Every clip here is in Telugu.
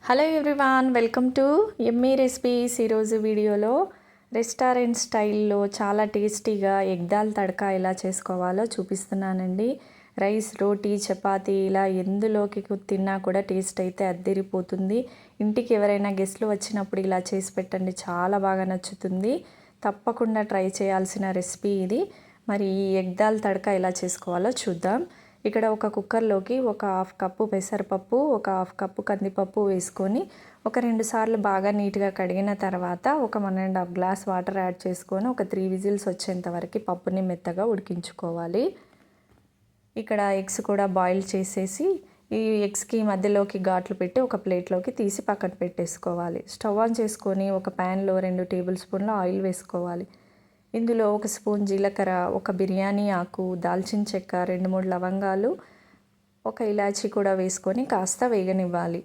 Hello everyone, welcome to Emmy recipes. ఈరోజు వీడియోలో రెస్టారెంట్ స్టైల్లో చాలా టేస్టీగా ఎగ్ దాల్ తడకా ఎలా చేసుకోవాలో చూపిస్తున్నానండి. రైస్, రోటీ, చపాతీ ఇలా ఎందులోకి తిన్నా కూడా టేస్ట్ అయితే అద్దిరిపోతుంది. ఇంటికి ఎవరైనా గెస్ట్లు వచ్చినప్పుడు ఇలా చేసి పెట్టండి, చాలా బాగా నచ్చుతుంది. తప్పకుండా ట్రై చేయాల్సిన రెసిపీ ఇది. మరి ఈ ఎగ్ దాల్ తడకా ఎలా చేసుకోవాలో చూద్దాం. ఇక్కడ ఒక కుక్కర్లోకి ఒక హాఫ్ కప్పు పెసరపప్పు, ఒక హాఫ్ కప్పు కందిపప్పు వేసుకొని ఒక 2 సార్లు బాగా నీట్గా కడిగిన తర్వాత ఒక 1.5 గ్లాస్ వాటర్ యాడ్ చేసుకొని ఒక 3 విజిల్స్ వచ్చేంత వరకు పప్పుని మెత్తగా ఉడికించుకోవాలి. ఇక్కడ ఎగ్స్ కూడా బాయిల్ చేసేసి ఈ ఎగ్స్కి మధ్యలోకి ఘాట్లు పెట్టి ఒక ప్లేట్లోకి తీసి పక్కన పెట్టేసుకోవాలి. స్టవ్ ఆన్ చేసుకొని ఒక ప్యాన్లో 2 టేబుల్ స్పూన్ల ఆయిల్ వేసుకోవాలి. ఇందులో 1 స్పూన్ జీలకర్ర, ఒక బిర్యానీ ఆకు, దాల్చిన చెక్క, 2-3 లవంగాలు, ఒక ఇలాచీ కూడా వేసుకొని కాస్త వేగనివ్వాలి.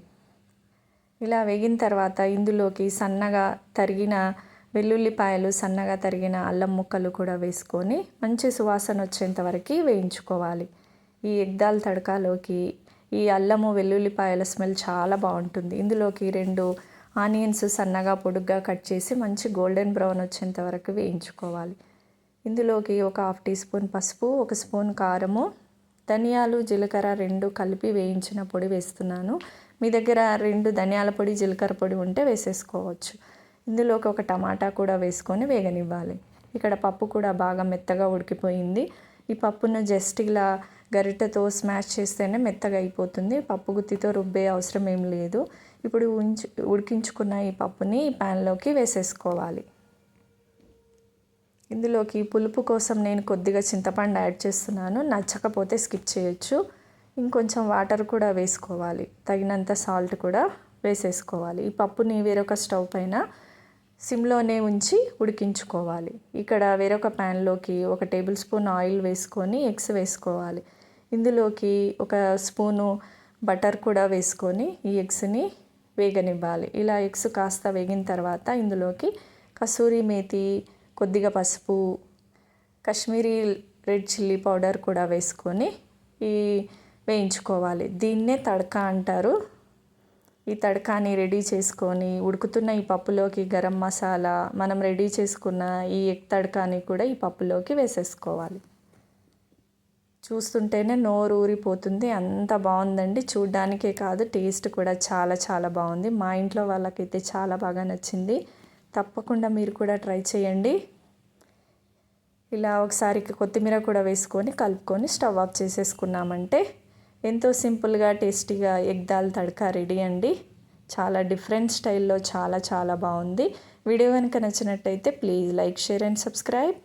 ఇలా వేగిన తర్వాత ఇందులోకి సన్నగా తరిగిన వెల్లుల్లిపాయలు, సన్నగా తరిగిన అల్లం ముక్కలు కూడా వేసుకొని మంచి సువాసన వచ్చేంత వరకు వేయించుకోవాలి. ఈ ఎగ్ దాల్ తడకాలోకి ఈ అల్లము వెల్లుల్లిపాయల స్మెల్ చాలా బాగుంటుంది. ఇందులోకి 2 ఆనియన్స్ సన్నగా పొడుగ్గా కట్ చేసి మంచి గోల్డెన్ బ్రౌన్ వచ్చేంత వరకు వేయించుకోవాలి. ఇందులోకి ఒక హాఫ్ టీ స్పూన్ పసుపు, 1 స్పూన్ కారము, ధనియాలు, జీలకర్ర 2 కలిపి వేయించిన పొడి వేస్తున్నాను. మీ దగ్గర 2 ధనియాల పొడి, జీలకర్ర పొడి ఉంటే వేసేసుకోవచ్చు. ఇందులోకి ఒక టమాటా కూడా వేసుకొని వేగనివ్వాలి. ఇక్కడ పప్పు కూడా బాగా మెత్తగా ఉడికిపోయింది. ఈ పప్పును జస్ట్ ఇలా గరిటెతో స్మాష్ చేస్తేనే మెత్తగా అయిపోతుంది. పప్పు గుత్తితో రుబ్బే అవసరం ఏం లేదు. ఇప్పుడు ఉడికించుకున్న ఈ పప్పుని ఈ ప్యాన్లోకి వేసేసుకోవాలి. ఇందులోకి పులుపు కోసం నేను కొద్దిగా చింతపండు యాడ్ చేస్తున్నాను. నచ్చకపోతే స్కిప్ చేయొచ్చు. ఇంకొంచెం వాటర్ కూడా వేసుకోవాలి. తగినంత సాల్ట్ కూడా వేసేసుకోవాలి. ఈ పప్పుని వేరొక స్టవ్ పైన సిమ్లోనే ఉంచి ఉడికించుకోవాలి. ఇక్కడ వేరొక ప్యాన్లోకి 1 టేబుల్ స్పూన్ ఆయిల్ వేసుకొని ఎగ్స్ వేసుకోవాలి. ఇందులోకి 1 స్పూను బటర్ కూడా వేసుకొని ఈ ఎగ్స్ని వేగనివ్వాలి. ఇలా ఎగ్స్ కాస్త వేగిన తర్వాత ఇందులోకి కసూరి మేతి, కొద్దిగా పసుపు, కాశ్మీరీ రెడ్ చిల్లీ పౌడర్ కూడా వేసుకొని వేయించుకోవాలి. దీన్నే తడకా అంటారు. ఈ తడకాని రెడీ చేసుకొని ఉడుకుతున్న ఈ పప్పులోకి గరం మసాలా, మనం రెడీ చేసుకున్న ఈ ఎగ్ తడకాని కూడా ఈ పప్పులోకి వేసేసుకోవాలి. చూస్తుంటేనే నోరు ఊరిపోతుంది, అంత బాగుందండి. చూడ్డానికే కాదు, టేస్ట్ కూడా చాలా చాలా బాగుంది. మా ఇంట్లో వాళ్ళకైతే చాలా బాగా నచ్చింది. తప్పకుండా మీరు కూడా ట్రై చేయండి. ఇలా ఒకసారి కొత్తిమీర కూడా వేసుకొని కలుపుకొని స్టవ్ ఆఫ్ చేసేసుకున్నామంటే ఎంతో సింపుల్గా టేస్టీగా ఎగ్ దాల్ తడకా రెడీ అండి. చాలా డిఫరెంట్ స్టైల్లో చాలా చాలా బాగుంది. వీడియో కనుక నచ్చినట్టయితే please like, share and subscribe.